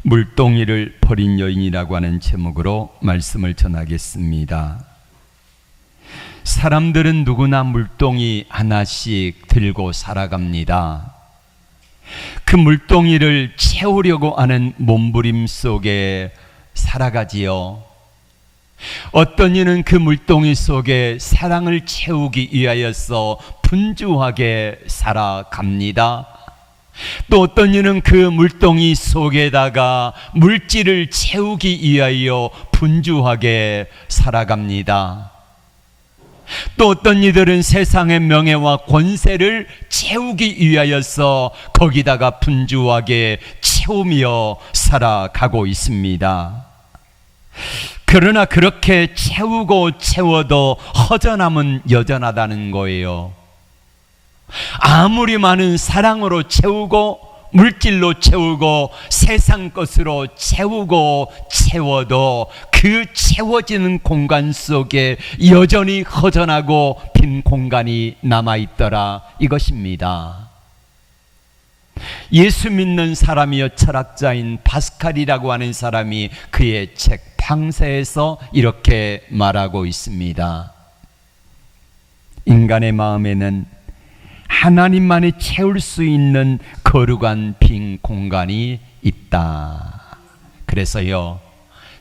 물동이를 버린 여인이라고 하는 제목으로 말씀을 전하겠습니다. 사람들은 누구나 물동이 하나씩 들고 살아갑니다. 그 물동이를 채우려고 하는 몸부림 속에 살아가지요. 어떤 이는 그 물동이 속에 사랑을 채우기 위하여서 분주하게 살아갑니다. 또 어떤 이는 그 물동이 속에다가 물질을 채우기 위하여 분주하게 살아갑니다. 또 어떤 이들은 세상의 명예와 권세를 채우기 위하여서 거기다가 분주하게 채우며 살아가고 있습니다. 그러나 그렇게 채우고 채워도 허전함은 여전하다는 거예요. 아무리 많은 사랑으로 채우고 물질로 채우고 세상 것으로 채우고 채워도 그 채워지는 공간 속에 여전히 허전하고 빈 공간이 남아있더라, 이것입니다. 예수 믿는 사람이요 철학자인 파스칼이라고 하는 사람이 그의 책 방세에서 이렇게 말하고 있습니다. 인간의 마음에는 하나님만이 채울 수 있는 거룩한 빈 공간이 있다. 그래서요,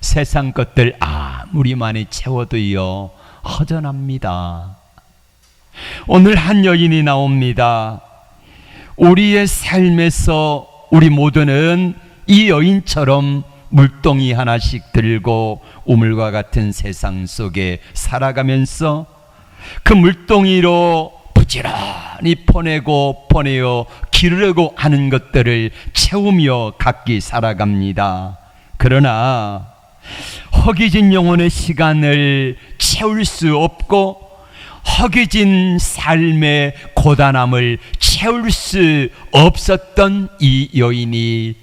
세상 것들 아무리 많이 채워도요 허전합니다. 오늘 한 여인이 나옵니다. 우리의 삶에서 우리 모두는 이 여인처럼 물동이 하나씩 들고 우물과 같은 세상 속에 살아가면서 그 물동이로 부지런히 퍼내어 기르려고 하는 것들을 채우며 각기 살아갑니다. 그러나 허기진 영혼의 시간을 채울 수 없고 허기진 삶의 고단함을 채울 수 없었던 이 여인이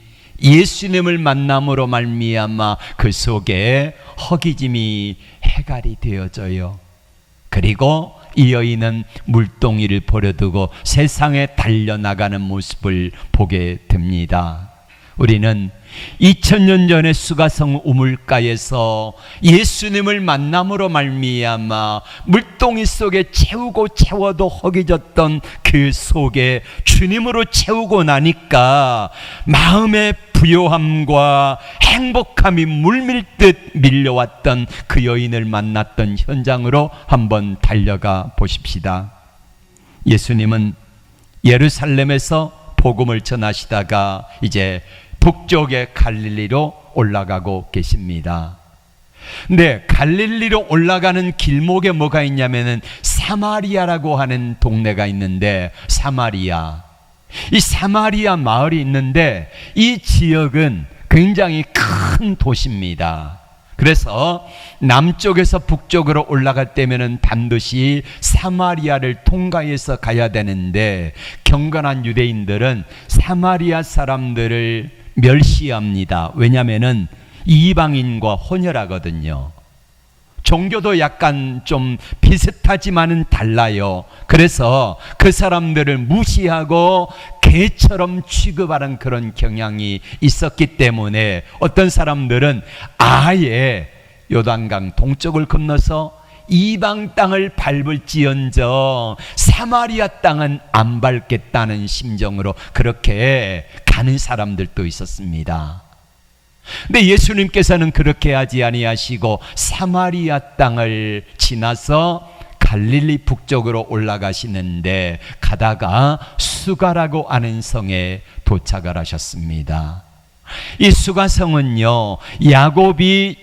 예수님을 만남으로 말미암아 그 속에 허기짐이 해갈이 되어져요. 그리고 이 여인은 물동이를 버려두고 세상에 달려나가는 모습을 보게 됩니다. 우리는 2000년 전에 수가성 우물가에서 예수님을 만남으로 말미암아 물동이 속에 채우고 채워도 허기졌던 그 속에 주님으로 채우고 나니까 마음의 부요함과 행복함이 물밀듯 밀려왔던 그 여인을 만났던 현장으로 한번 달려가 보십시다. 예수님은 예루살렘에서 복음을 전하시다가 이제 북쪽의 갈릴리로 올라가고 계십니다. 근데 갈릴리로 올라가는 길목에 뭐가 있냐면은 사마리아라고 하는 동네가 있는데, 이 사마리아 마을이 있는데 이 지역은 굉장히 큰 도시입니다. 그래서 남쪽에서 북쪽으로 올라갈 때면은 반드시 사마리아를 통과해서 가야 되는데, 경건한 유대인들은 사마리아 사람들을 멸시합니다. 왜냐하면은 이방인과 혼혈하거든요. 종교도 약간 좀 비슷하지만은 달라요. 그래서 그 사람들을 무시하고 개처럼 취급하는 그런 경향이 있었기 때문에 어떤 사람들은 아예 요단강 동쪽을 건너서 이방 땅을 밟을지언정 사마리아 땅은 안 밟겠다는 심정으로 그렇게 가는 사람들도 있었습니다. 근데 예수님께서는 그렇게 하지 아니하시고 사마리아 땅을 지나서 갈릴리 북쪽으로 올라가시는데, 가다가 수가라고 하는 성에 도착을 하셨습니다. 이 수가성은요, 야곱이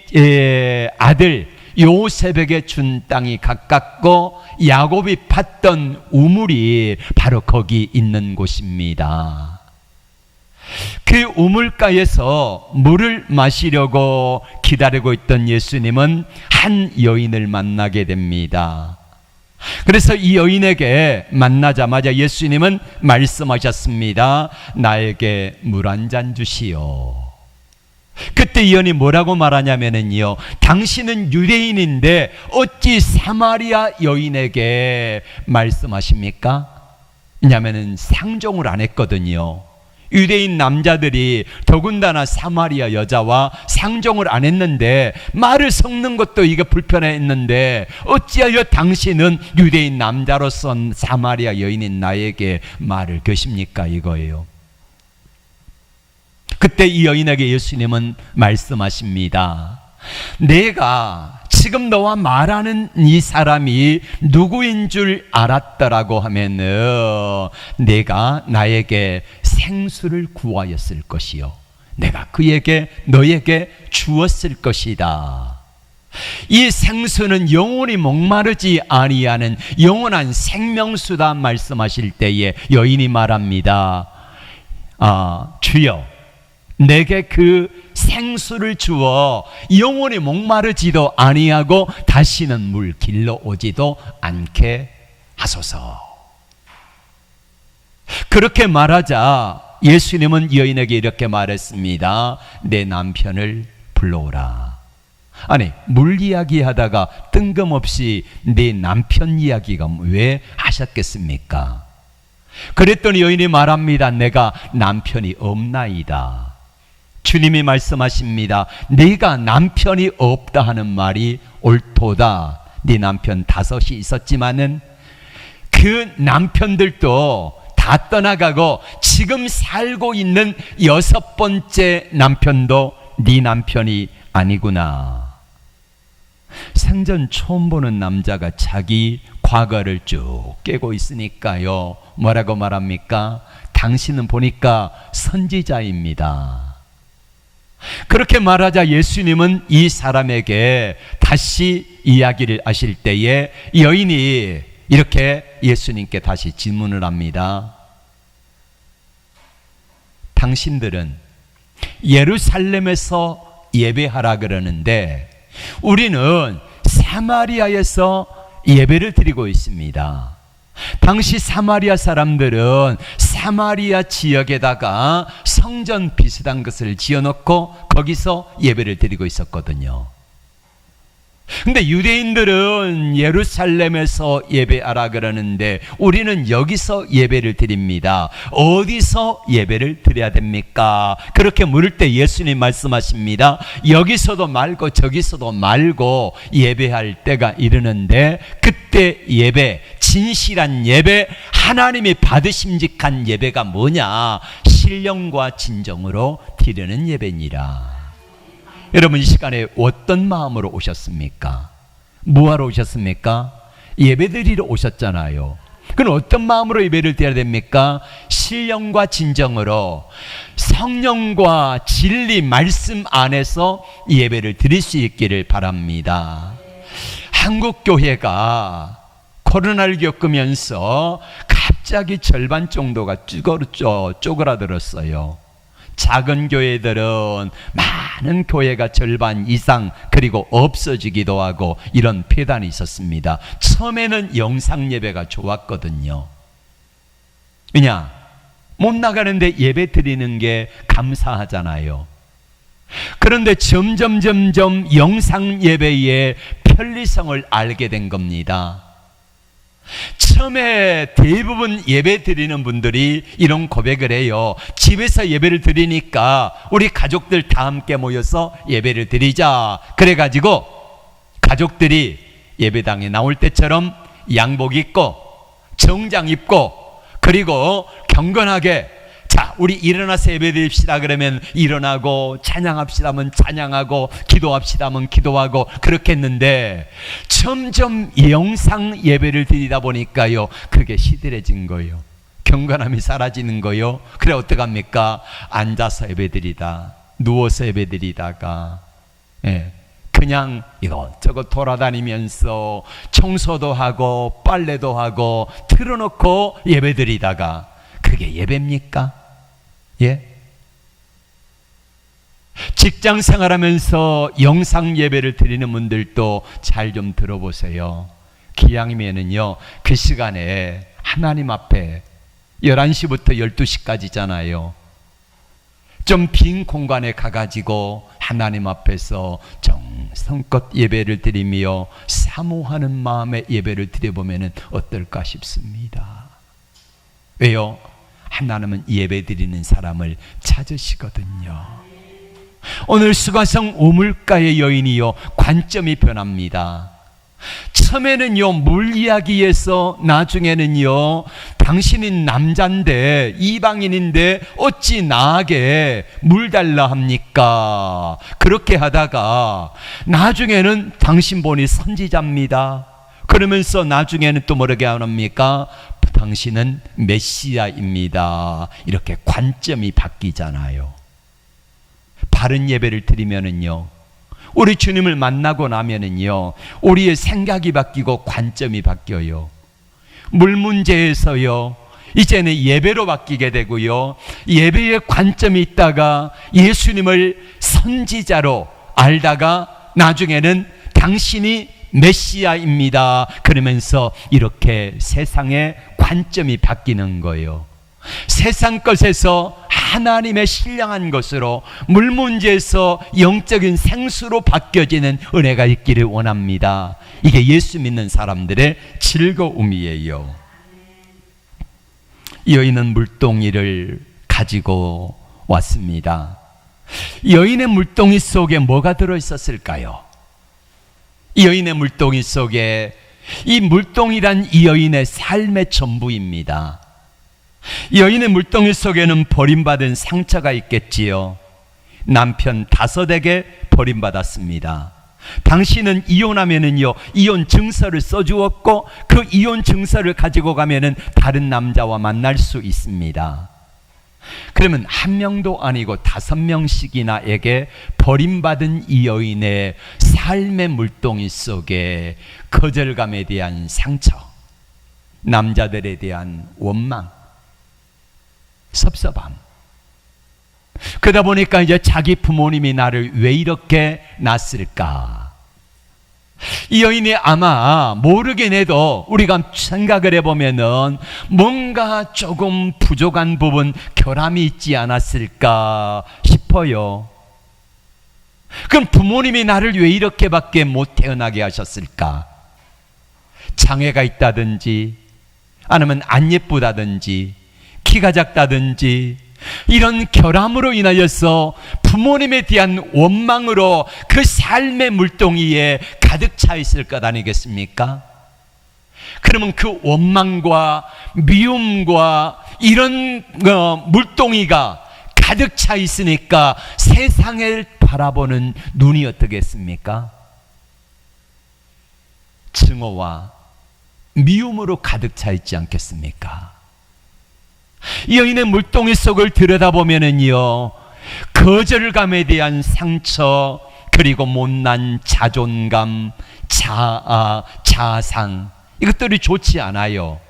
아들 요셉에게 준 땅이 가깝고 야곱이 팠던 우물이 바로 거기 있는 곳입니다. 그 우물가에서 물을 마시려고 기다리고 있던 예수님은 한 여인을 만나게 됩니다. 그래서 이 여인에게 만나자마자 예수님은 말씀하셨습니다. 나에게 물 한 잔 주시오. 그때 이 여인이 뭐라고 말하냐면요, 당신은 유대인인데 어찌 사마리아 여인에게 말씀하십니까? 왜냐하면 상종을 안 했거든요. 유대인 남자들이 더군다나 사마리아 여자와 상종을 안 했는데, 말을 섞는 것도 이게 불편했는데 어찌하여 당신은 유대인 남자로서 사마리아 여인인 나에게 말을 거십니까? 이거예요. 그때 이 여인에게 예수님은 말씀하십니다. 내가 지금 너와 말하는 이 사람이 누구인 줄 알았더라고 하면은 내가 나에게 생수를 구하였을 것이요, 내가 너에게 주었을 것이다. 이 생수는 영원히 목마르지 아니하는 영원한 생명수다 말씀하실 때에 여인이 말합니다. 주여, 내게 그 생수를 주어 영원히 목마르지도 아니하고 다시는 물 길러 오지도 않게 하소서. 그렇게 말하자 예수님은 여인에게 이렇게 말했습니다. 내 남편을 불러오라. 아니, 물 이야기 하다가 뜬금없이 내 남편 이야기가 왜 하셨겠습니까? 그랬더니 여인이 말합니다. 내가 남편이 없나이다. 주님이 말씀하십니다. 네가 남편이 없다 하는 말이 옳도다. 네 남편 5이 있었지만은 그 남편들도 다 떠나가고 지금 살고 있는 6번째 남편도 네 남편이 아니구나. 생전 처음 보는 남자가 자기 과거를 쭉 깨고 있으니까요, 뭐라고 말합니까? 당신은 보니까 선지자입니다. 그렇게 말하자 예수님은 이 사람에게 다시 이야기를 하실 때에 여인이 이렇게 예수님께 다시 질문을 합니다. 당신들은 예루살렘에서 예배하라 그러는데 우리는 사마리아에서 예배를 드리고 있습니다. 당시 사마리아 사람들은 사마리아 지역에다가 성전 비슷한 것을 지어놓고 거기서 예배를 드리고 있었거든요. 근데 유대인들은 예루살렘에서 예배하라 그러는데 우리는 여기서 예배를 드립니다. 어디서 예배를 드려야 됩니까? 그렇게 물을 때 예수님 말씀하십니다. 여기서도 말고 저기서도 말고 예배할 때가 이르는데 그때 예배, 진실한 예배, 하나님이 받으심직한 예배가 뭐냐? 신령과 진정으로 드리는 예배니라. 여러분, 이 시간에 어떤 마음으로 오셨습니까? 뭐하러 오셨습니까? 예배드리러 오셨잖아요. 그럼 어떤 마음으로 예배를 드려야 됩니까? 신령과 진정으로 성령과 진리 말씀 안에서 예배를 드릴 수 있기를 바랍니다. 한국교회가 코로나를 겪으면서 갑자기 절반 정도가 쪼그라들었어요. 작은 교회들은 많은 교회가 절반 이상 그리고 없어지기도 하고 이런 폐단이 있었습니다. 처음에는 영상 예배가 좋았거든요. 왜냐? 못 나가는데 예배 드리는 게 감사하잖아요. 그런데 점점 영상 예배의 편리성을 알게 된 겁니다. 처음에 대부분 예배 드리는 분들이 이런 고백을 해요. 집에서 예배를 드리니까 우리 가족들 다 함께 모여서 예배를 드리자. 그래가지고 가족들이 예배당에 나올 때처럼 양복 입고 정장 입고 그리고 경건하게, 자, 우리 일어나서 예배 드립시다 그러면 일어나고, 찬양합시다 하면 찬양하고, 기도합시다 하면 기도하고 그렇게 했는데 점점 영상 예배를 드리다 보니까요, 그게 시들해진 거예요. 경건함이 사라지는 거예요. 그래 어떡합니까? 앉아서 예배 드리다, 누워서 예배 드리다가 그냥 이것저것 돌아다니면서 청소도 하고 빨래도 하고 틀어놓고 예배 드리다가 그게 예배입니까? 예? 직장 생활하면서 영상 예배를 드리는 분들도 잘 좀 들어보세요. 기왕이면은요, 그 시간에 하나님 앞에 11시부터 12시까지잖아요. 좀 빈 공간에 가가지고 하나님 앞에서 정성껏 예배를 드리며 사모하는 마음의 예배를 드려보면 어떨까 싶습니다. 왜요? 하나님은 예배드리는 사람을 찾으시거든요. 오늘 수가성 우물가의 여인이요, 관점이 변합니다. 처음에는요, 물 이야기에서 나중에는요, 당신은 남자인데 이방인인데 어찌 나에게 물 달라 합니까? 그렇게 하다가 나중에는 당신 보니 선지자입니다. 그러면서 나중에는 또 뭐라고 합니까? 당신은 메시아입니다. 이렇게 관점이 바뀌잖아요. 바른 예배를 드리면은요, 우리 주님을 만나고 나면은요, 우리의 생각이 바뀌고 관점이 바뀌어요. 물 문제에서요, 이제는 예배로 바뀌게 되고요, 예배의 관점이 있다가 예수님을 선지자로 알다가 나중에는 당신이 메시아입니다. 그러면서 이렇게 세상의 관점이 바뀌는 거예요. 세상 것에서 하나님의 신령한 것으로, 물 문제에서 영적인 생수로 바뀌어지는 은혜가 있기를 원합니다. 이게 예수 믿는 사람들의 즐거움이에요. 여인은 물동이를 가지고 왔습니다. 여인의 물동이 속에 뭐가 들어있었을까요? 이 여인의 물동이 속에, 이 물동이란 이 여인의 삶의 전부입니다. 여인의 물동이 속에는 버림받은 상처가 있겠지요. 남편 5에게 버림받았습니다. 당신은 이혼하면은요, 이혼 증서를 써주었고, 그 이혼 증서를 가지고 가면은 다른 남자와 만날 수 있습니다. 그러면 1명도 아니고 5명씩이나에게 버림받은 이 여인의 삶의 물동이 속에 거절감에 대한 상처, 남자들에 대한 원망, 섭섭함, 그러다 보니까 이제 자기 부모님이 나를 왜 이렇게 낳았을까? 이 여인이 아마 모르긴 해도 우리가 생각을 해보면은 뭔가 조금 부족한 부분, 결함이 있지 않았을까 싶어요. 그럼 부모님이 나를 왜 이렇게밖에 못 태어나게 하셨을까? 장애가 있다든지, 아니면 안 예쁘다든지, 키가 작다든지, 이런 결함으로 인하여서 부모님에 대한 원망으로 그 삶의 물동이에 가득 차 있을 것 아니겠습니까? 그러면 그 원망과 미움과 이런 물동이가 가득 차 있으니까 세상을 바라보는 눈이 어떻겠습니까? 증오와 미움으로 가득 차 있지 않겠습니까? 이 여인의 물동이 속을 들여다보면은요, 거절감에 대한 상처, 그리고 못난 자존감, 자아, 자상, 이것들이 좋지 않아요.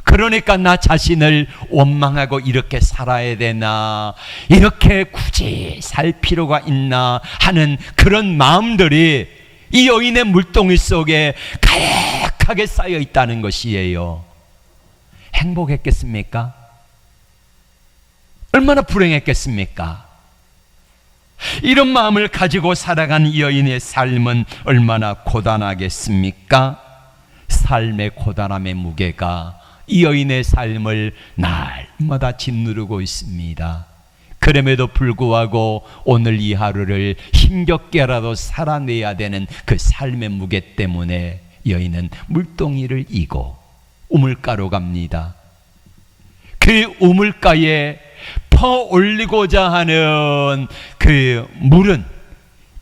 그러니까 나 자신을 원망하고 이렇게 살아야 되나, 이렇게 굳이 살 필요가 있나 하는 그런 마음들이 이 여인의 물동이 속에 가득하게 쌓여 있다는 것이에요. 행복했겠습니까? 얼마나 불행했겠습니까? 이런 마음을 가지고 살아간 이 여인의 삶은 얼마나 고단하겠습니까? 삶의 고단함의 무게가 이 여인의 삶을 날마다 짓누르고 있습니다. 그럼에도 불구하고 오늘 이 하루를 힘겹게라도 살아내야 되는 그 삶의 무게 때문에 여인은 물동이를 이고 우물가로 갑니다. 그 우물가에 퍼올리고자 하는 그 물은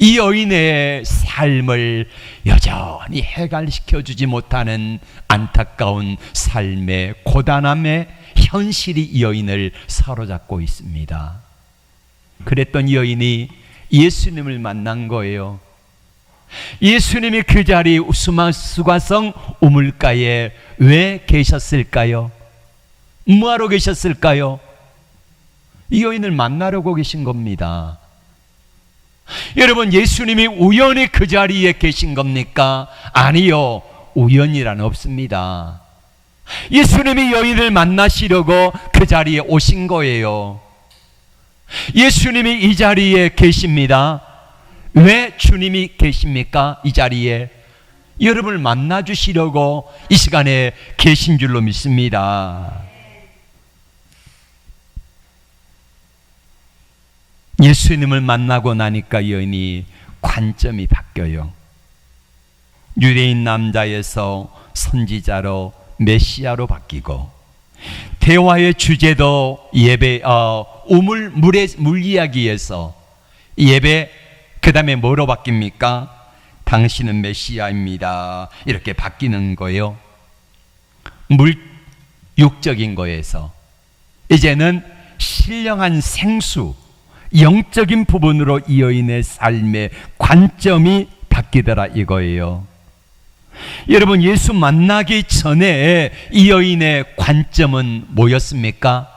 이 여인의 삶을 여전히 해결시켜주지 못하는 안타까운 삶의 고단함의 현실이 이 여인을 사로잡고 있습니다. 그랬던 이 여인이 예수님을 만난 거예요. 예수님이 그 자리 수가성 우물가에 왜 계셨을까요? 뭐하러 계셨을까요? 이 여인을 만나려고 계신 겁니다. 여러분, 예수님이 우연히 그 자리에 계신 겁니까? 아니요, 우연이란 없습니다. 예수님이 여인을 만나시려고 그 자리에 오신 거예요. 예수님이 이 자리에 계십니다. 왜 주님이 계십니까? 이 자리에 여러분을 만나주시려고 이 시간에 계신 줄로 믿습니다. 예수님을 만나고 나니까 여인이 관점이 바뀌어요. 유대인 남자에서 선지자로 메시아로 바뀌고, 대화의 주제도 물 이야기에서 예배, 그 다음에 뭐로 바뀝니까? 당신은 메시아입니다. 이렇게 바뀌는 거예요. 육적인 거에서 이제는 신령한 생수, 영적인 부분으로 이 여인의 삶의 관점이 바뀌더라 이거예요. 여러분, 예수 만나기 전에 이 여인의 관점은 뭐였습니까?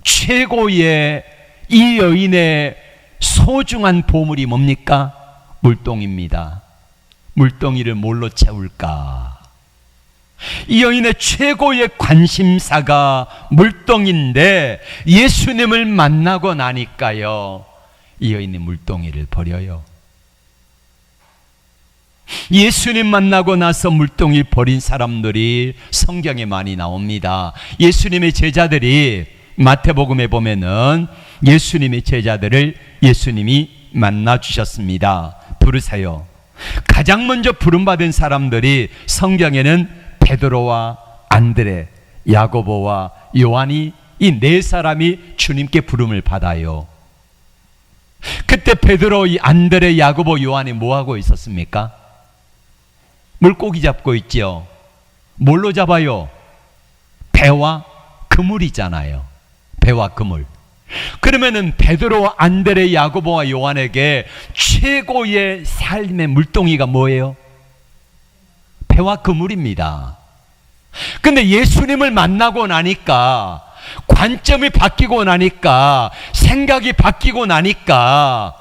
최고의 이 여인의 소중한 보물이 뭡니까? 물동입니다. 물동이를 뭘로 채울까? 이 여인의 최고의 관심사가 물동인데, 예수님을 만나고 나니까요, 이 여인이 물동이를 버려요. 예수님 만나고 나서 물동이를 버린 사람들이 성경에 많이 나옵니다. 예수님의 제자들이 마태복음에 보면은 예수님의 제자들을 예수님이 만나 주셨습니다. 부르세요. 가장 먼저 부름받은 사람들이 성경에는 베드로와 안드레, 야고보와 요한이, 이 네 사람이 주님께 부름을 받아요. 그때 베드로, 안드레, 야고보, 요한이 뭐하고 있었습니까? 물고기 잡고 있죠. 뭘로 잡아요? 배와 그물이잖아요. 배와 그물. 그러면은 베드로, 안드레, 야고보와 요한에게 최고의 삶의 물동이가 뭐예요? 배와 그물입니다. 근데 예수님을 만나고 나니까, 관점이 바뀌고 나니까, 생각이 바뀌고 나니까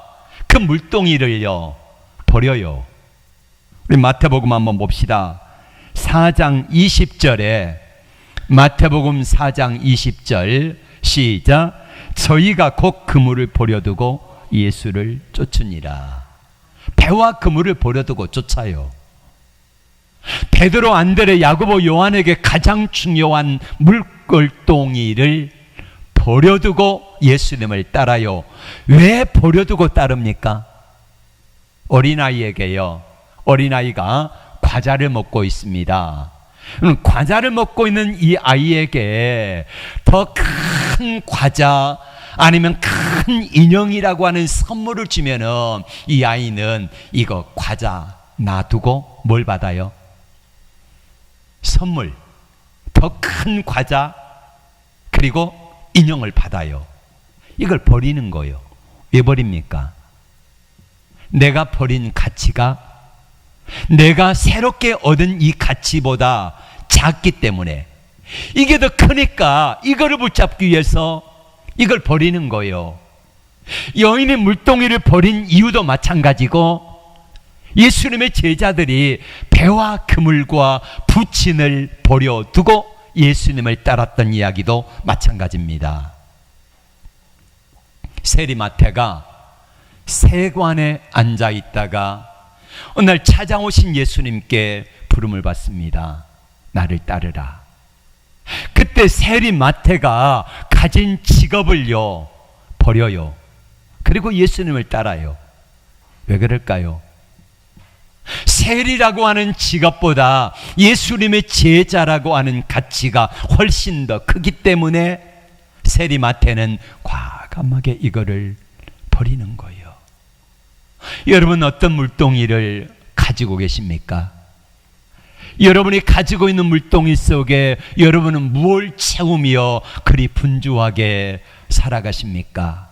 그 물동이를요 버려요. 우리 마태복음 한번 봅시다. 4장 20절에, 마태복음 4장 20절 시작. 저희가 곧 그물을 버려두고 예수를 쫓으니라. 배와 그물을 버려두고 쫓아요. 베드로, 안드레, 야고보, 요한에게 가장 중요한 물걸동이를 버려두고 예수님을 따라요. 왜 버려두고 따릅니까? 어린아이에게요, 어린아이가 과자를 먹고 있습니다. 과자를 먹고 있는 이 아이에게 더 큰 과자, 아니면 큰 인형이라고 하는 선물을 주면은 이 아이는 이거 과자 놔두고 뭘 받아요? 선물, 더 큰 과자, 그리고 인형을 받아요. 이걸 버리는 거예요. 왜 버립니까? 내가 버린 가치가 내가 새롭게 얻은 이 가치보다 작기 때문에, 이게 더 크니까 이거를 붙잡기 위해서 이걸 버리는 거예요. 여인이 물동이를 버린 이유도 마찬가지고, 예수님의 제자들이 배와 그물과 부친을 버려두고 예수님을 따랐던 이야기도 마찬가지입니다. 세리마태가 세관에 앉아 있다가 어느 날 찾아오신 예수님께 부름을 받습니다. 나를 따르라. 그때 세리마태가 가진 직업을요 버려요. 그리고 예수님을 따라요. 왜 그럴까요? 세리라고 하는 직업보다 예수님의 제자라고 하는 가치가 훨씬 더 크기 때문에 세리마태는 과감하게 이거를 버리는 거예요. 여러분, 어떤 물동이를 가지고 계십니까? 여러분이 가지고 있는 물동이 속에 여러분은 무엇을 채우며 그리 분주하게 살아가십니까?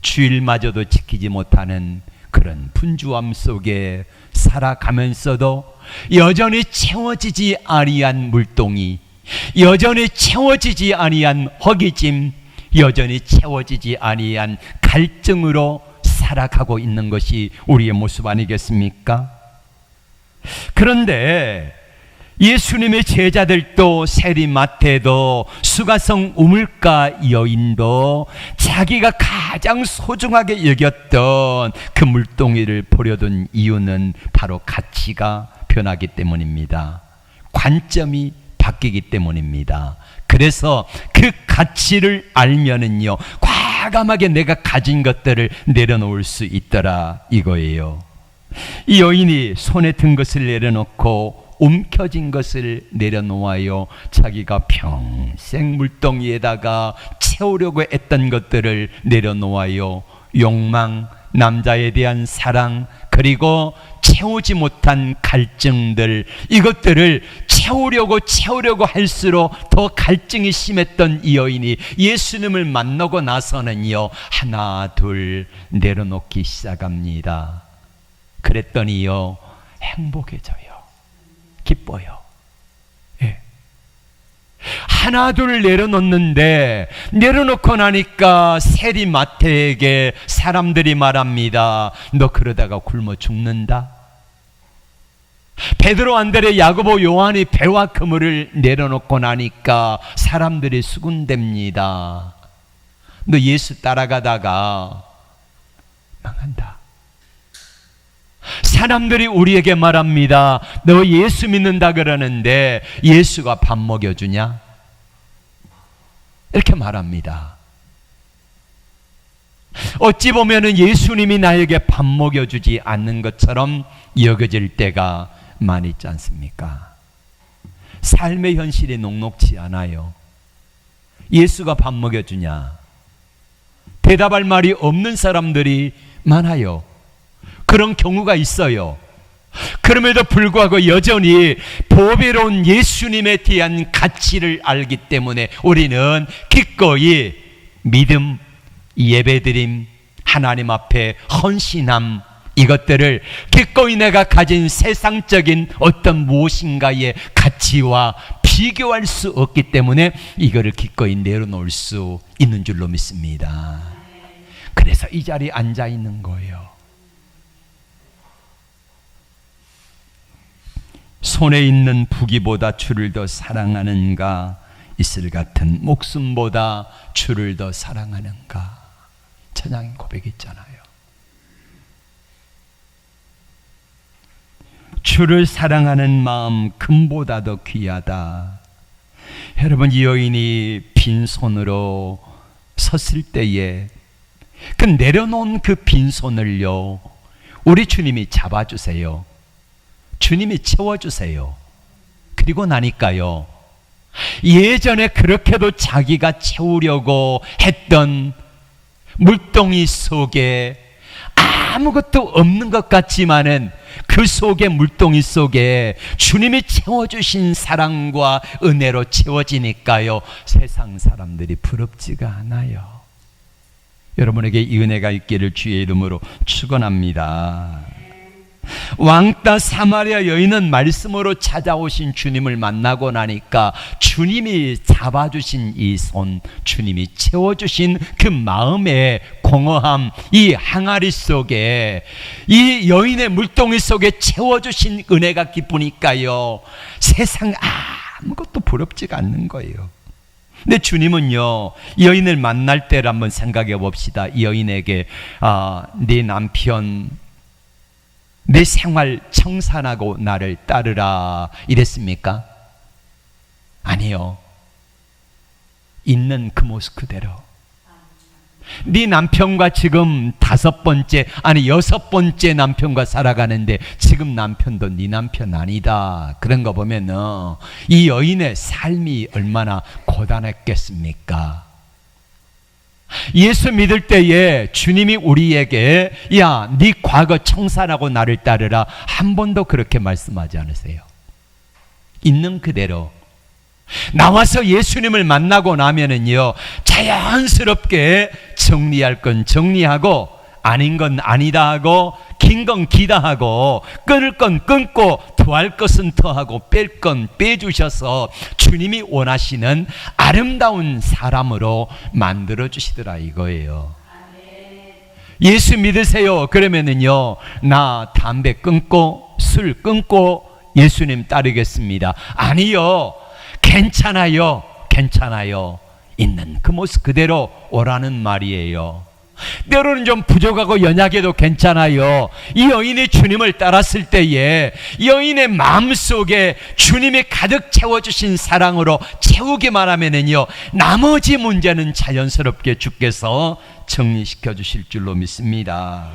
주일마저도 지키지 못하는 그런 분주함 속에 살아가면서도 여전히 채워지지 아니한 물동이, 여전히 채워지지 아니한 허기짐, 여전히 채워지지 아니한 갈증으로 살아가고 있는 것이 우리의 모습 아니겠습니까? 그런데 예수님의 제자들도, 세리마태도, 수가성 우물가 여인도 자기가 가장 소중하게 여겼던 그 물동이를 버려둔 이유는 바로 가치가 변하기 때문입니다. 관점이 바뀌기 때문입니다. 그래서 그 가치를 알면은요, 과감하게 내가 가진 것들을 내려놓을 수 있더라 이거예요. 이 여인이 손에 든 것을 내려놓고 움켜진 것을 내려놓아요. 자기가 평생 물동이에다가 채우려고 했던 것들을 내려놓아요. 욕망, 남자에 대한 사랑, 그리고 채우지 못한 갈증들, 이것들을 채우려고 할수록 더 갈증이 심했던 이 여인이 예수님을 만나고 나서는요, 하나 둘 내려놓기 시작합니다. 그랬더니요, 행복해져요. 기뻐요. 예. 하나 둘 내려놓는데, 내려놓고 나니까 세리마태에게 사람들이 말합니다. 너 그러다가 굶어 죽는다. 베드로, 안드레, 야고보, 요한이 배와 그물을 내려놓고 나니까 사람들이 수군댑니다. 너 예수 따라가다가 망한다. 사람들이 우리에게 말합니다. 너 예수 믿는다 그러는데 예수가 밥 먹여주냐? 이렇게 말합니다. 어찌 보면 예수님이 나에게 밥 먹여주지 않는 것처럼 여겨질 때가 많이 있지 않습니까? 삶의 현실이 녹록지 않아요. 예수가 밥 먹여주냐? 대답할 말이 없는 사람들이 많아요. 그런 경우가 있어요. 그럼에도 불구하고 여전히 보배로운 예수님에 대한 가치를 알기 때문에 우리는 기꺼이 믿음, 예배드림, 하나님 앞에 헌신함, 이것들을 기꺼이 내가 가진 세상적인 어떤 무엇인가의 가치와 비교할 수 없기 때문에 이거를 기꺼이 내려놓을 수 있는 줄로 믿습니다. 그래서 이 자리에 앉아 있는 거예요. 손에 있는 부귀보다 주를 더 사랑하는가? 이슬 같은 목숨보다 주를 더 사랑하는가? 찬양의 고백이 있잖아요. 주를 사랑하는 마음 금보다 더 귀하다. 여러분, 이 여인이 빈손으로 섰을 때에 그 내려놓은 그 빈손을요, 우리 주님이 잡아주세요. 주님이 채워주세요. 그리고 나니까요, 예전에 그렇게도 자기가 채우려고 했던 물동이 속에 아무것도 없는 것 같지만은 그 속에, 물동이 속에 주님이 채워주신 사랑과 은혜로 채워지니까요, 세상 사람들이 부럽지가 않아요. 여러분에게 이 은혜가 있기를 주의 이름으로 축원합니다. 왕따 사마리아 여인은 말씀으로 찾아오신 주님을 만나고 나니까 주님이 잡아주신 이 손, 주님이 채워주신 그 마음의 공허함, 이 항아리 속에, 이 여인의 물동이 속에 채워주신 은혜가 기쁘니까요, 세상 아무것도 부럽지가 않는 거예요. 근데 주님은요, 이 여인을 만날 때를 한번 생각해 봅시다. 이 여인에게 네 남편, 내 생활 청산하고 나를 따르라 이랬습니까? 아니요. 있는 그 모습 그대로. 네 남편과 지금 5번째, 아니 6번째 남편과 살아가는데 지금 남편도 네 남편 아니다. 그런 거 보면은 이 여인의 삶이 얼마나 고단했겠습니까? 예수 믿을 때에 주님이 우리에게 야, 네 과거 청산하고 나를 따르라 한 번도 그렇게 말씀하지 않으세요. 있는 그대로 나와서 예수님을 만나고 나면은요, 자연스럽게 정리할 건 정리하고 아닌 건 아니다 하고 긴 건 기다 하고 끊을 건 끊고 더할 것은 더하고 뺄 건 빼주셔서 주님이 원하시는 아름다운 사람으로 만들어 주시더라 이거예요. 예수 믿으세요 그러면은요, 나 담배 끊고 술 끊고 예수님 따르겠습니다. 아니요, 괜찮아요, 괜찮아요. 있는 그 모습 그대로 오라는 말이에요. 때로는 좀 부족하고 연약해도 괜찮아요. 이 여인이 주님을 따랐을 때에 여인의 마음속에 주님이 가득 채워주신 사랑으로 채우기만 하면은요, 나머지 문제는 자연스럽게 주께서 정리시켜 주실 줄로 믿습니다.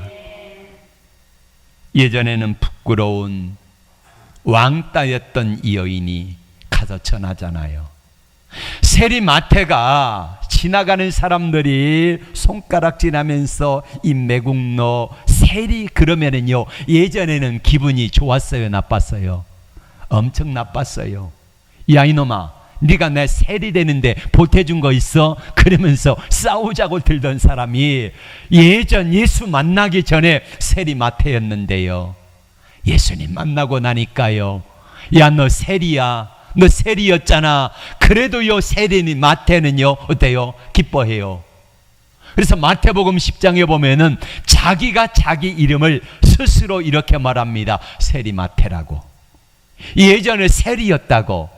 예전에는 부끄러운 왕따였던 이 여인이 가서 전하잖아요. 세리마태가 지나가는 사람들이 손가락질하면서 이 매국노 세리 그러면은요, 예전에는 기분이 좋았어요, 나빴어요? 엄청 나빴어요. 야 이놈아, 네가 내 세리 되는데 보태준 거 있어? 그러면서 싸우자고 들던 사람이 예전 예수 만나기 전에 세리마태였는데요, 예수님 만나고 나니까요, 야 너 세리야, 너 세리였잖아. 그래도요, 세리니 마태는요 어때요? 기뻐해요. 그래서 마태복음 10장에 보면은 자기가 자기 이름을 스스로 이렇게 말합니다. 세리마태라고. 예전에 세리였다고.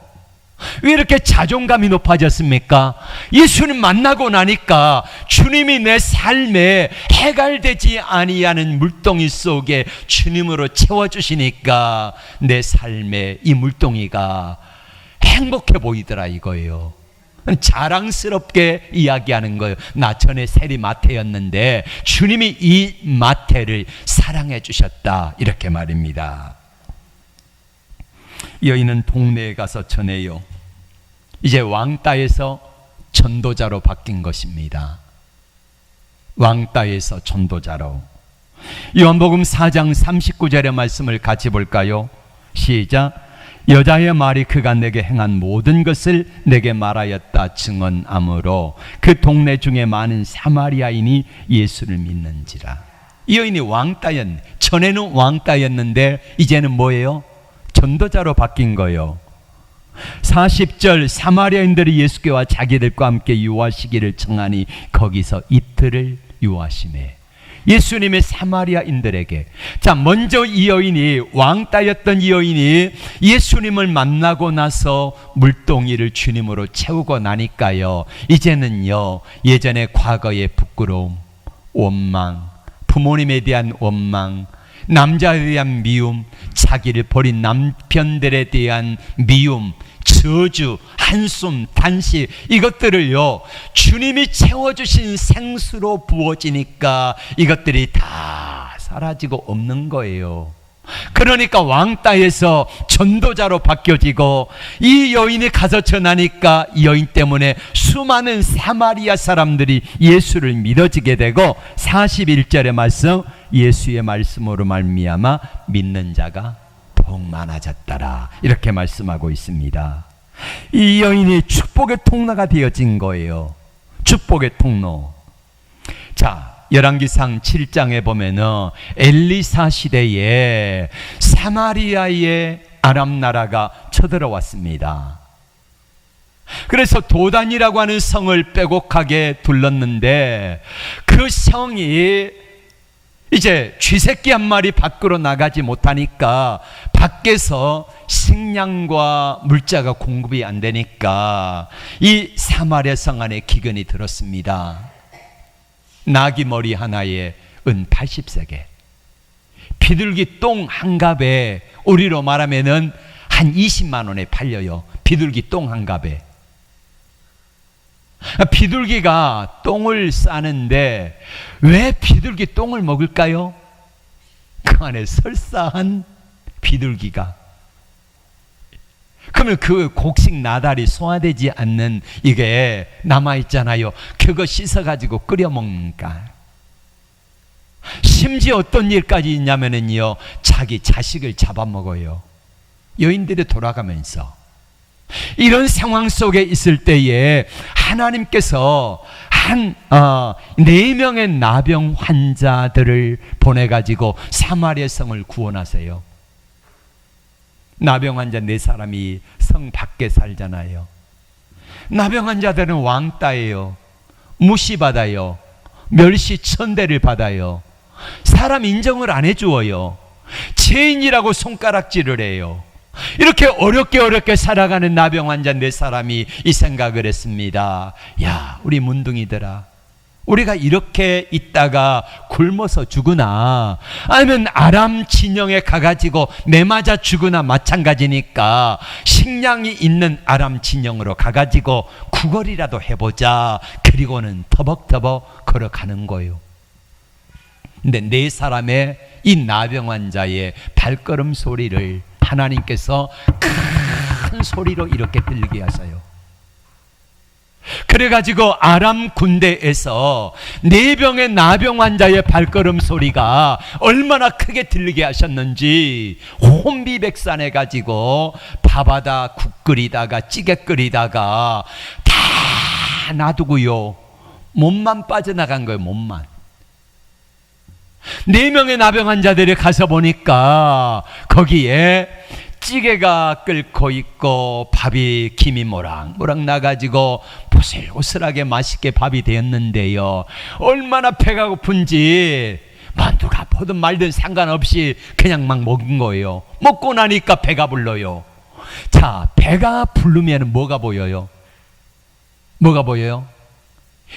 왜 이렇게 자존감이 높아졌습니까? 예수님 만나고 나니까 주님이 내 삶에 해갈되지 아니하는 물동이 속에 주님으로 채워주시니까 내 삶에 이 물동이가 행복해 보이더라 이거예요. 자랑스럽게 이야기하는 거예요. 나 전에 세리 마태였는데 주님이 이 마태를 사랑해 주셨다, 이렇게 말입니다. 여인은 동네에 가서 전해요. 이제 왕따에서 전도자로 바뀐 것입니다. 왕따에서 전도자로. 요한복음 4장 39절의 말씀을 같이 볼까요? 시작. 여자의 말이 그가 내게 행한 모든 것을 내게 말하였다 증언하므로 그 동네 중에 많은 사마리아인이 예수를 믿는지라. 이 여인이 전에는 왕따였는데 이제는 뭐예요? 전도자로 바뀐 거예요. 40절 사마리아인들이 예수께 와 자기들과 함께 유하시기를 청하니 거기서 이틀을 유하시매. 예수님의 사마리아인들에게, 자 먼저 이 여인이, 왕따였던 이 여인이 예수님을 만나고 나서 물동이를 주님으로 채우고 나니까요, 이제는요 예전에 과거의 부끄러움, 원망, 부모님에 대한 원망, 남자에 대한 미움, 자기를 버린 남편들에 대한 미움, 저주, 한숨, 단식, 이것들을요 주님이 채워주신 생수로 부어지니까 이것들이 다 사라지고 없는 거예요. 그러니까 왕따에서 전도자로 바뀌어지고, 이 여인이 가서 전하니까 이 여인 때문에 수많은 사마리아 사람들이 예수를 믿어지게 되고, 41절의 말씀, 예수의 말씀으로 말미암아 믿는 자가 더욱 많아졌더라, 이렇게 말씀하고 있습니다. 이 여인이 축복의 통로가 되어진 거예요. 축복의 통로. 자, 열왕기상 7장에 보면은 엘리사 시대에 사마리아의 아람 나라가 쳐들어왔습니다. 그래서 도단이라고 하는 성을 빼곡하게 둘렀는데 그 성이 이제 쥐새끼 한 마리 밖으로 나가지 못하니까 밖에서 식량과 물자가 공급이 안 되니까 이 사마리아 성 안에 기근이 들었습니다. 나귀 머리 하나에 은 80세겔, 비둘기 똥 한 갑에, 우리로 말하면은 한 20만 원에 팔려요. 비둘기 똥 한 갑에. 비둘기가 똥을 싸는데 왜 비둘기 똥을 먹을까요? 그 안에 설사한 비둘기가. 그러면 그 곡식 나달이 소화되지 않는 이게 남아있잖아요. 그거 씻어가지고 끓여 먹는가. 심지어 어떤 일까지 있냐면요, 자기 자식을 잡아먹어요. 여인들이 돌아가면서. 이런 상황 속에 있을 때에 하나님께서 4명의 나병 환자들을 보내가지고 사마리아 성을 구원하세요. 나병 환자 4사람이 성 밖에 살잖아요. 나병 환자들은 왕따예요. 무시받아요. 멸시천대를 받아요. 사람 인정을 안 해주어요. 죄인이라고 손가락질을 해요. 이렇게 어렵게 살아가는 나병 환자 4사람이 이 생각을 했습니다. 야, 우리 문둥이들아, 우리가 이렇게 있다가 굶어서 죽으나 아니면 아람 진영에 가가지고 매맞아 죽으나 마찬가지니까 식량이 있는 아람 진영으로 가가지고 구걸이라도 해보자. 그리고는 터벅터벅 걸어가는 거예요. 근데 네 사람의 이 나병 환자의 발걸음 소리를 하나님께서 큰 소리로 이렇게 들리게 하셔요. 그래가지고 아람 군대에서 네 병의 나병 환자의 발걸음 소리가 얼마나 크게 들리게 하셨는지 혼비백산해 가지고 밥하다 국 끓이다가 찌개 끓이다가 다 놔두고요. 몸만 빠져나간 거예요. 몸만. 4명의 나병 환자들이 가서 보니까 거기에 찌개가 끓고 있고 밥이 김이 모락모락 나가지고 보슬보슬하게 맛있게 밥이 되었는데요. 얼마나 배가 고픈지 누가 보든 말든 상관없이 그냥 막 먹은 거예요. 먹고 나니까 배가 불러요. 자, 배가 부르면 뭐가 보여요? 뭐가 보여요?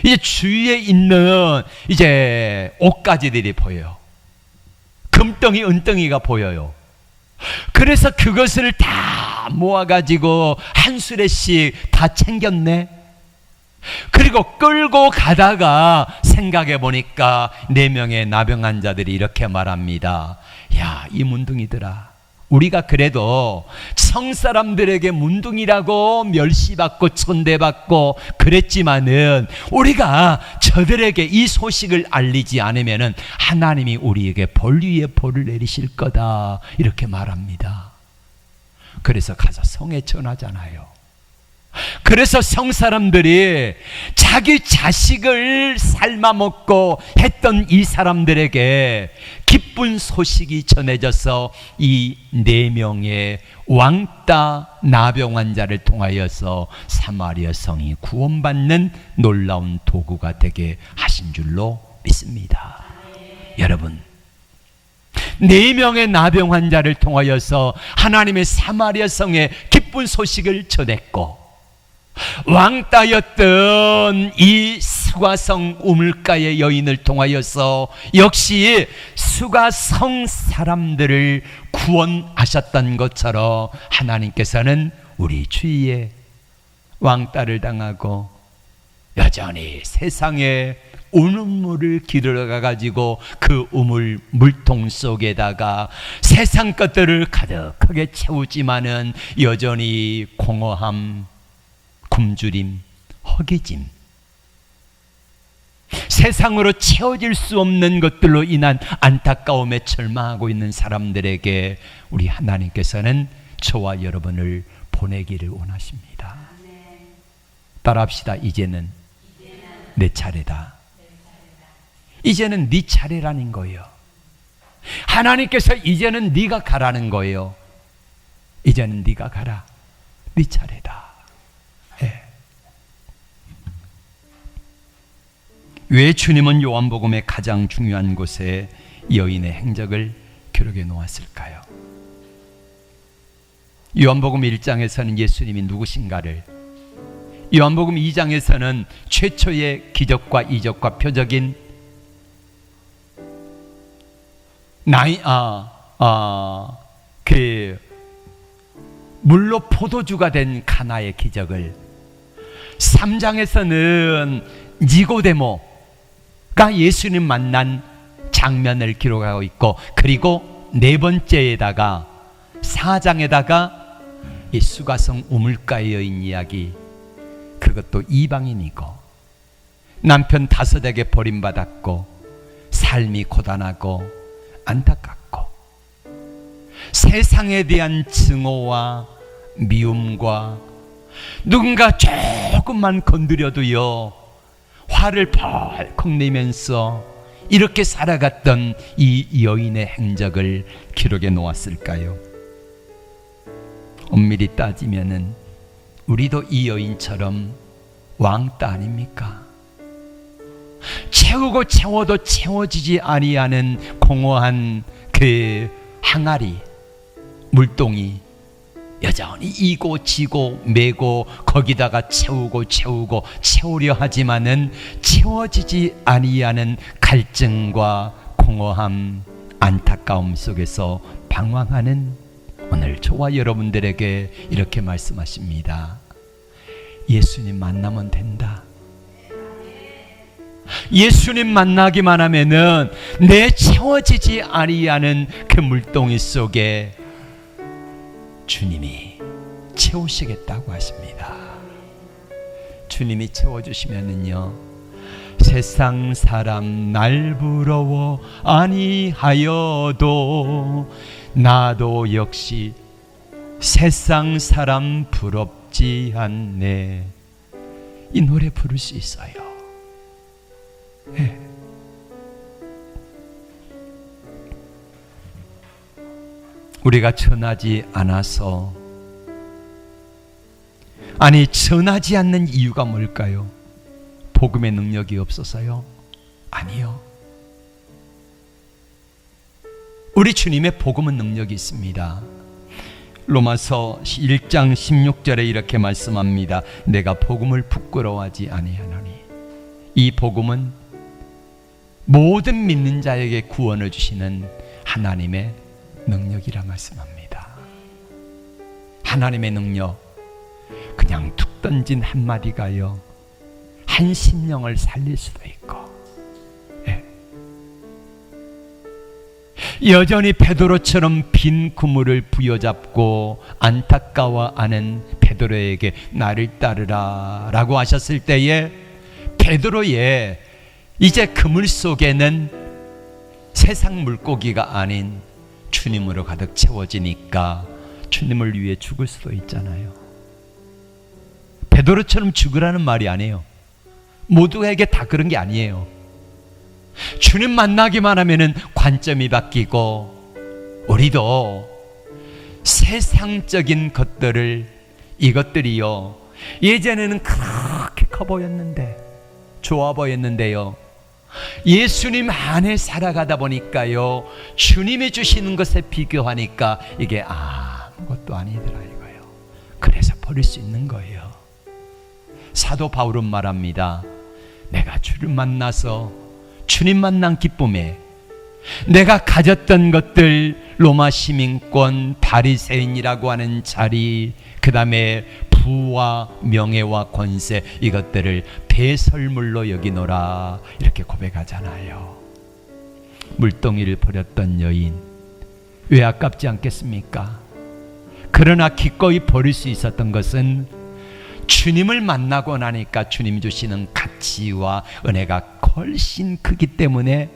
이제 주위에 있는 이제 옷가지들이 보여요. 금덩이, 은덩이가 보여요. 그래서 그것을 다 모아가지고 한 수레씩 다 챙겼네. 그리고 끌고 가다가 생각해 보니까 4명의 나병 환자들이 이렇게 말합니다. 야, 이 문둥이들아, 우리가 그래도 성사람들에게 문둥이라고 멸시받고 천대받고 그랬지만은 우리가 저들에게 이 소식을 알리지 않으면은 하나님이 우리에게 벌 위에 벌을 내리실 거다, 이렇게 말합니다. 그래서 가서 성에 전하잖아요. 그래서 성사람들이 자기 자식을 삶아먹고 했던 이 사람들에게 기쁜 소식이 전해져서 이 4명의 왕따 나병 환자를 통하여서 사마리아 성이 구원받는 놀라운 도구가 되게 하신 줄로 믿습니다. 여러분, 4명의 나병 환자를 통하여서 하나님의 사마리아 성에 기쁜 소식을 전했고, 왕따였던 이 수가성 우물가의 여인을 통하여서 역시 수가성 사람들을 구원하셨던 것처럼 하나님께서는 우리 주위에 왕따를 당하고 여전히 세상에 우는 물을 기르러 가가지고 그 우물 물통 속에다가 세상 것들을 가득하게 채우지만은 여전히 공허함, 굶주림, 허기짐, 세상으로 채워질 수 없는 것들로 인한 안타까움에 절망하고 있는 사람들에게 우리 하나님께서는 저와 여러분을 보내기를 원하십니다. 따라합시다. 이제는 내 차례다. 이제는 네 차례라는 거예요. 하나님께서 이제는 네가 가라는 거예요. 이제는 네가 가라. 네 차례다. 왜 주님은 요한복음의 가장 중요한 곳에 여인의 행적을 기록해 놓았을까요? 요한복음 1장에서는 예수님이 누구신가를, 요한복음 2장에서는 최초의 기적과 이적과 표적인 물로 포도주가 된 가나의 기적을, 3장에서는 니고데모가 예수님 만난 장면을 기록하고 있고, 그리고 4번째에다가 4장에다가 이 수가성 우물가의 여인 이야기, 그것도 이방인이고 남편 5에게 버림받았고 삶이 고단하고 안타깝고 세상에 대한 증오와 미움과 누군가 조금만 건드려도요 화를 벌컥 내면서 이렇게 살아갔던 이 여인의 행적을 기록해 놓았을까요? 엄밀히 따지면은 우리도 이 여인처럼 왕따 아닙니까? 채우고 채워도 채워지지 아니하는 공허한 그 항아리, 물동이, 여전히 이고 지고 매고 거기다가 채우려 하지만은 채워지지 아니하는 갈증과 공허함, 안타까움 속에서 방황하는 오늘 저와 여러분들에게 이렇게 말씀하십니다. 예수님 만나면 된다. 예수님 만나기만 하면은 내 채워지지 아니하는 그 물동이 속에 주님이 채우시겠다고 하십니다. 주님이 채워주시면은요, 세상 사람 날 부러워 아니하여도 나도 역시 세상 사람 부럽지 않네. 이 노래 부를 수 있어요. 네. 우리가 전하지 않아서, 아니 전하지 않는 이유가 뭘까요? 복음의 능력이 없어서요? 아니요. 우리 주님의 복음은 능력이 있습니다. 로마서 1장 16절에 이렇게 말씀합니다. 내가 복음을 부끄러워하지 아니하노니. 이 복음은 모든 믿는 자에게 구원을 주시는 하나님의 능력이라 말씀합니다. 하나님의 능력, 그냥 툭 던진 한마디가요, 한 심령을 살릴 수도 있고, 여전히 베드로처럼 빈 그물을 부여잡고 안타까워하는 베드로에게 나를 따르라 라고 하셨을 때에 베드로의 이제 그물 속에는 세상 물고기가 아닌 주님으로 가득 채워지니까 주님을 위해 죽을 수도 있잖아요. 베드로처럼 죽으라는 말이 아니에요. 모두에게 다 그런 게 아니에요. 주님 만나기만 하면은 관점이 바뀌고, 우리도 세상적인 것들을, 이것들이요, 예전에는 그렇게 커 보였는데, 좋아 보였는데요, 예수님 안에 살아가다 보니까요, 주님이 주시는 것에 비교하니까 이게 아무것도 아니더라 이거예요. 그래서 버릴 수 있는 거예요. 사도 바울은 말합니다. 내가 주를 만나서 주님 만난 기쁨에 내가 가졌던 것들, 로마 시민권, 바리새인이라고 하는 자리, 그 다음에 부와 명예와 권세, 이것들을 배설물로 여기노라 이렇게 고백하잖아요. 물동이를 버렸던 여인, 왜 아깝지 않겠습니까? 그러나 기꺼이 버릴 수 있었던 것은 주님을 만나고 나니까 주님 주시는 가치와 은혜가 훨씬 크기 때문에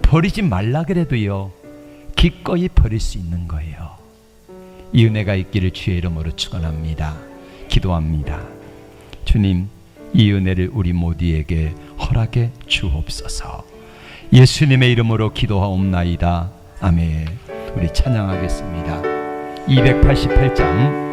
버리지 말라 그래도요, 기꺼이 버릴 수 있는 거예요. 이 은혜가 있기를 주의 이름으로 축원합니다. 기도합니다. 주님, 이 은혜를 우리 모두에게 허락해 주옵소서. 예수님의 이름으로 기도하옵나이다. 아멘. 우리 찬양하겠습니다. 288장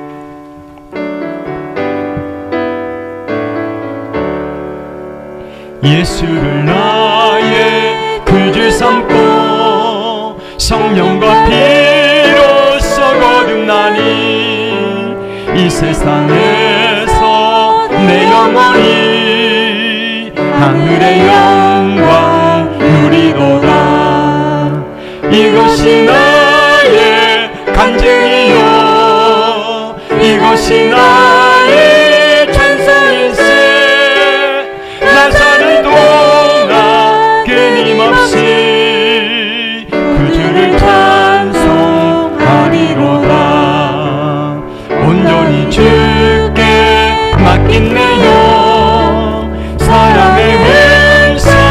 예수를 나의 구주 삼고 성령과 피로써 거듭나니 이 세상에서 내 영혼이 하늘의 영광 누리도다. 이것이 나의 간증이요, 이것이 나의 찬송일세. 나 사는 동안 끊임없이 구주를 찬송하리로다. 온전히 주께 맡긴 내 영, 사랑의 맹세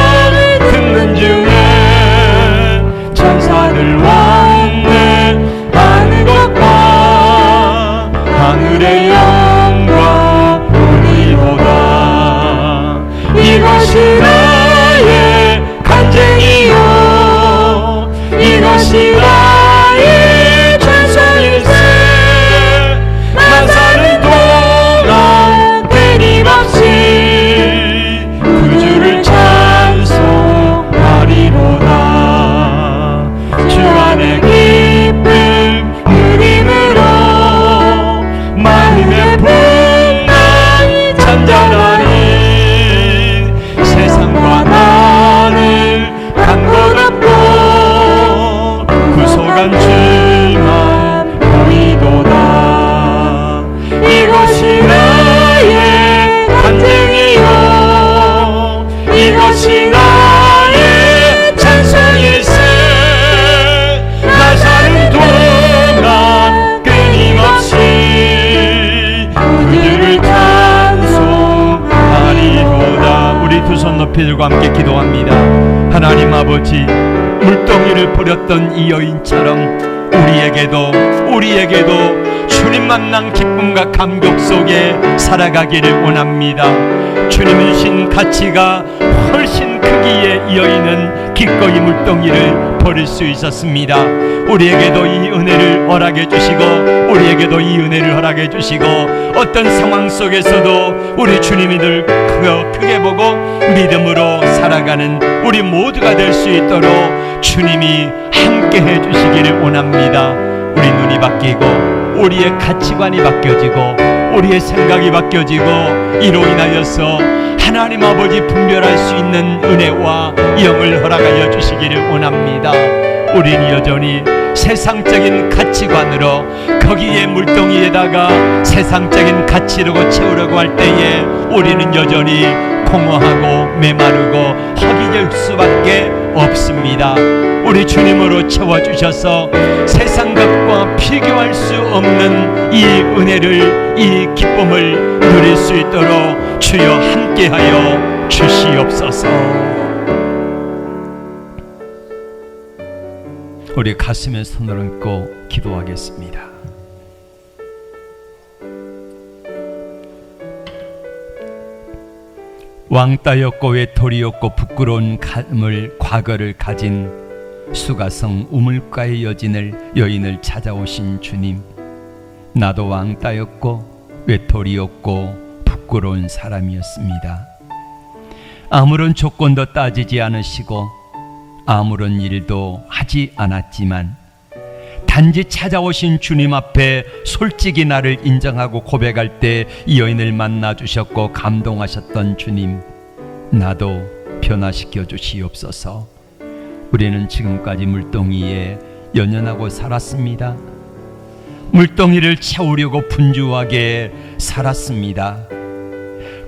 기도합니다. 하나님 아버지, 물동이를 버렸던 이 여인처럼 우리에게도 주님 만난 기쁨과 감격 속에 살아가기를 원합니다. 주님이 주신 가치가 훨씬 크기에 이 여인은 기꺼이 물동이를 버릴 수 있었습니다. 우리에게도 이 은혜를 허락해 주시고 어떤 상황 속에서도 우리 주님이들 크게 보고 믿음으로 살아가는 우리 모두가 될 수 있도록 주님이 함께 해주시기를 원합니다. 우리 눈이 바뀌고 우리의 가치관이 바뀌어지고 우리의 생각이 바뀌어지고 이로 인하여서 하나님 아버지 분별할 수 있는 은혜와 영을 허락하여 주시기를 원합니다. 우리는 여전히 세상적인 가치관으로 거기에 물동이에다가 세상적인 가치로 채우려고 할 때에 우리는 여전히 공허하고 메마르고 허기질 수밖에 없습니다. 우리 주님으로 채워주셔서 세상 것과 비교할 수 없는 이 은혜를, 이 기쁨을 누릴 수 있도록 주여 함께하여 주시옵소서. 우리 가슴에 손을 얹고 기도하겠습니다. 왕따였고 외톨이였고 부끄러운 과거를 가진 수가성 우물가의 여인을 찾아오신 주님, 나도 왕따였고 외톨이였고 부끄러운 사람이었습니다. 아무런 조건도 따지지 않으시고 아무런 일도 하지 않았지만 단지 찾아오신 주님 앞에 솔직히 나를 인정하고 고백할 때 이 여인을 만나 주셨고 감동하셨던 주님, 나도 변화시켜 주시옵소서. 우리는 지금까지 물동이에 연연하고 살았습니다. 물동이를 채우려고 분주하게 살았습니다.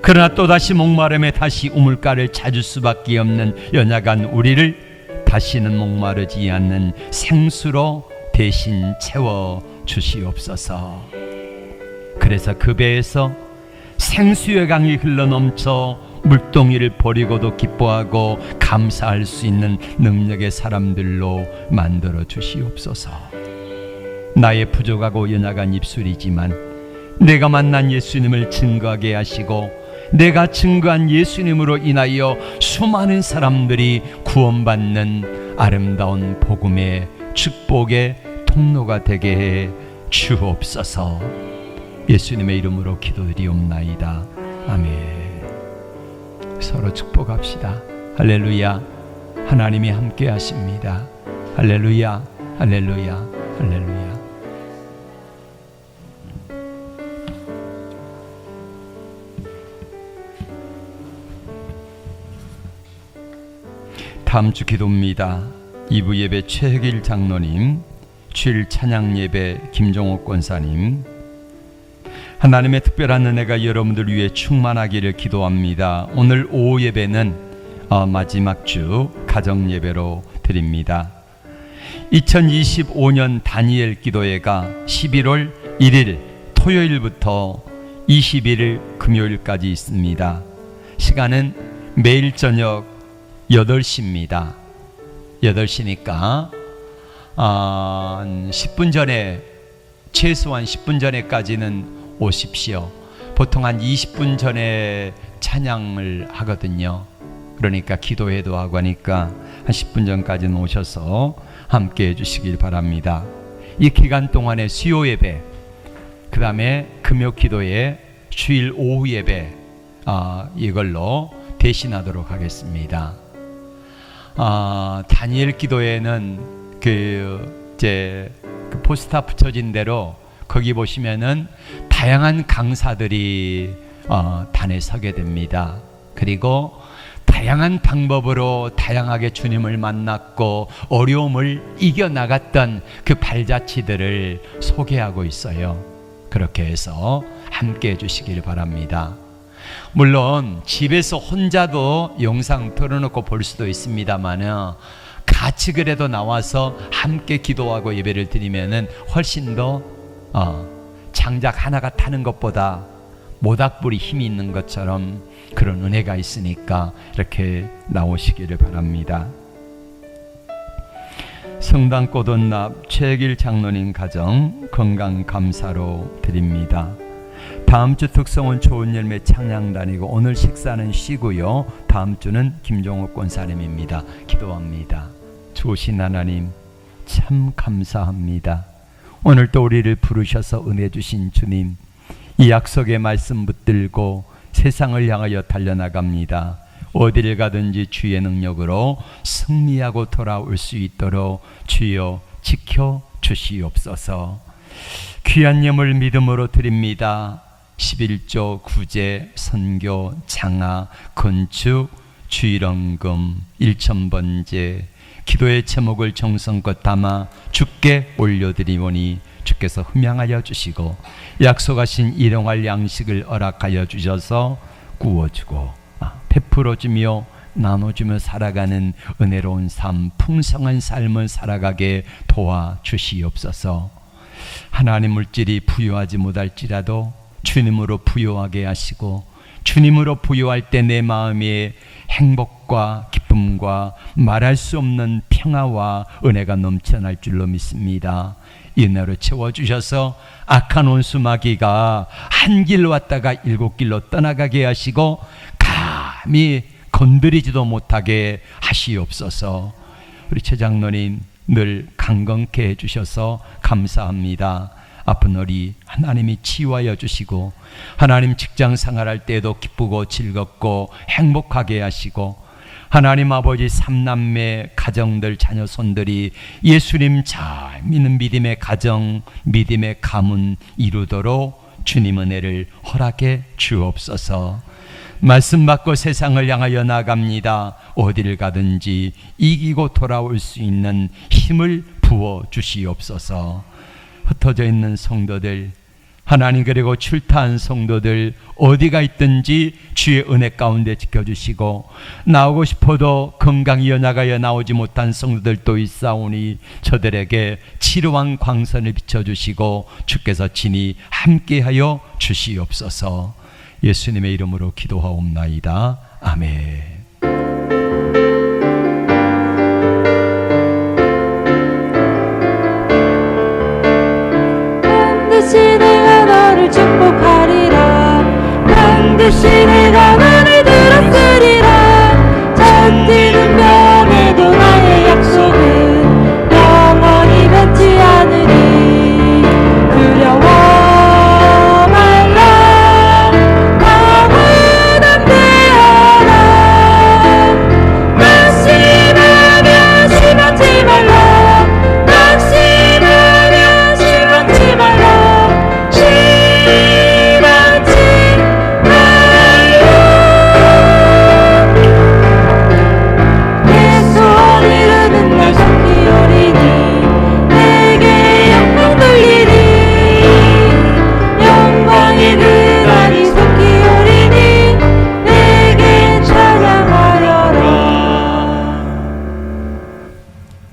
그러나 또다시 목마름에 다시 우물가를 찾을 수밖에 없는 연약한 우리를 다시는 목마르지 않는 생수로 대신 채워 주시옵소서. 그래서 그 배에서 생수의 강이 흘러넘쳐 물동이를 버리고도 기뻐하고 감사할 수 있는 능력의 사람들로 만들어 주시옵소서. 나의 부족하고 연약한 입술이지만 내가 만난 예수님을 증거하게 하시고 내가 증거한 예수님으로 인하여 수많은 사람들이 구원받는 아름다운 복음의 축복의 통로가 되게 해 주옵소서. 예수님의 이름으로 기도드리옵나이다. 아멘. 서로 축복합시다. 할렐루야. 하나님이 함께 하십니다. 할렐루야. 할렐루야. 할렐루야. 다음 주 기도입니다. 2부 예배 최혜길 장로님, 주일 찬양 예배 김종옥 권사님. 하나님의 특별한 은혜가 여러분들 위해 충만하기를 기도합니다. 오늘 오후 예배는 마지막 주 가정 예배로 드립니다. 2025년 다니엘 기도회가 11월 1일 토요일부터 21일 금요일까지 있습니다. 시간은 매일 저녁 8시입니다. 8시니까 10분 전에, 최소한 10분 전에까지는 오십시오. 보통 한 20분 전에 찬양을 하거든요. 그러니까 기도회도 하고 하니까 한 10분 전까지는 오셔서 함께 해주시길 바랍니다. 이 기간 동안에 수요 예배, 그 다음에 금요 기도회, 주일 오후 예배, 이걸로 대신하도록 하겠습니다. 다니엘 기도회는 그 포스터 붙여진 대로 거기 보시면은 다양한 강사들이 단에 서게 됩니다. 그리고 다양한 방법으로 다양하게 주님을 만났고 어려움을 이겨나갔던 그 발자취들을 소개하고 있어요. 그렇게 해서 함께 해주시길 바랍니다. 물론 집에서 혼자도 영상 틀어놓고 볼 수도 있습니다만은 같이 그래도 나와서 함께 기도하고 예배를 드리면은 훨씬 더 장작 하나가 타는 것보다 모닥불이 힘이 있는 것처럼 그런 은혜가 있으니까 이렇게 나오시기를 바랍니다. 성당 꽃원납 최길 장로님 가정 건강 감사로 드립니다. 다음 주 특성은 좋은 열매 찬양단이고 오늘 식사는 쉬고요. 다음 주는 김종옥 권사님입니다. 기도합니다. 좋으신 하나님 참 감사합니다. 오늘 또 우리를 부르셔서 은혜 주신 주님, 이 약속의 말씀 붙들고 세상을 향하여 달려나갑니다. 어디를 가든지 주의 능력으로 승리하고 돌아올 수 있도록 주여 지켜 주시옵소서. 귀한 예물 믿음으로 드립니다. 11조 구제, 선교, 장하, 건축, 주일원금, 일천번제, 기도의 제목을 정성껏 담아 주께 올려드리오니 주께서 흠양하여 주시고 약속하신 일용할 양식을 허락하여 주셔서 구워주고 베풀어주며 나눠주며 살아가는 은혜로운 삶, 풍성한 삶을 살아가게 도와주시옵소서. 하나님 물질이 부유하지 못할지라도 주님으로 부유하게 하시고 주님으로 부유할 때 내 마음에 행복과 기쁨과 말할 수 없는 평화와 은혜가 넘쳐날 줄로 믿습니다. 이 은혜로 채워주셔서 악한 원수 마귀가 한 길로 왔다가 7길로 떠나가게 하시고 감히 건드리지도 못하게 하시옵소서. 우리 최 장로님 늘 강건케 해주셔서 감사합니다. 아픈 우리 하나님이 치유하여 주시고 하나님 직장 생활할 때도 기쁘고 즐겁고 행복하게 하시고 하나님 아버지 삼남매 가정들 자녀 손들이 예수님 잘 믿는 믿음의 가정 믿음의 가문 이루도록 주님 은혜를 허락해 주옵소서. 말씀 받고 세상을 향하여 나갑니다. 어디를 가든지 이기고 돌아올 수 있는 힘을 부어 주시옵소서. 흩어져 있는 성도들 하나님 그리고 출타한 성도들 어디가 있든지 주의 은혜 가운데 지켜주시고 나오고 싶어도 건강이 연약하여 나오지 못한 성도들도 있사오니 저들에게 치료한 광선을 비춰주시고 주께서 친히 함께하여 주시옵소서. 예수님의 이름으로 기도하옵나이다. 아멘. 반드시 내가 너를 축복하리라. 반드시 내가 너를 들었으리라. 전지는 변해도 나의 약속은 영원히 변치 않으니 두려워 말라. 나와 담대하라. 낙심하며 심하지 말라. 낙심하며 심하지 말라. 심하지 말라. 내 소원 이루는 날 속히 오리니 내게 영광 돌리리. 영광이 그 날이 속히 오리니 내게 찬양하여라.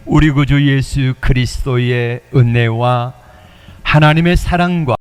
우리 구주 예수 그리스도의 은혜와 하나님의 사랑과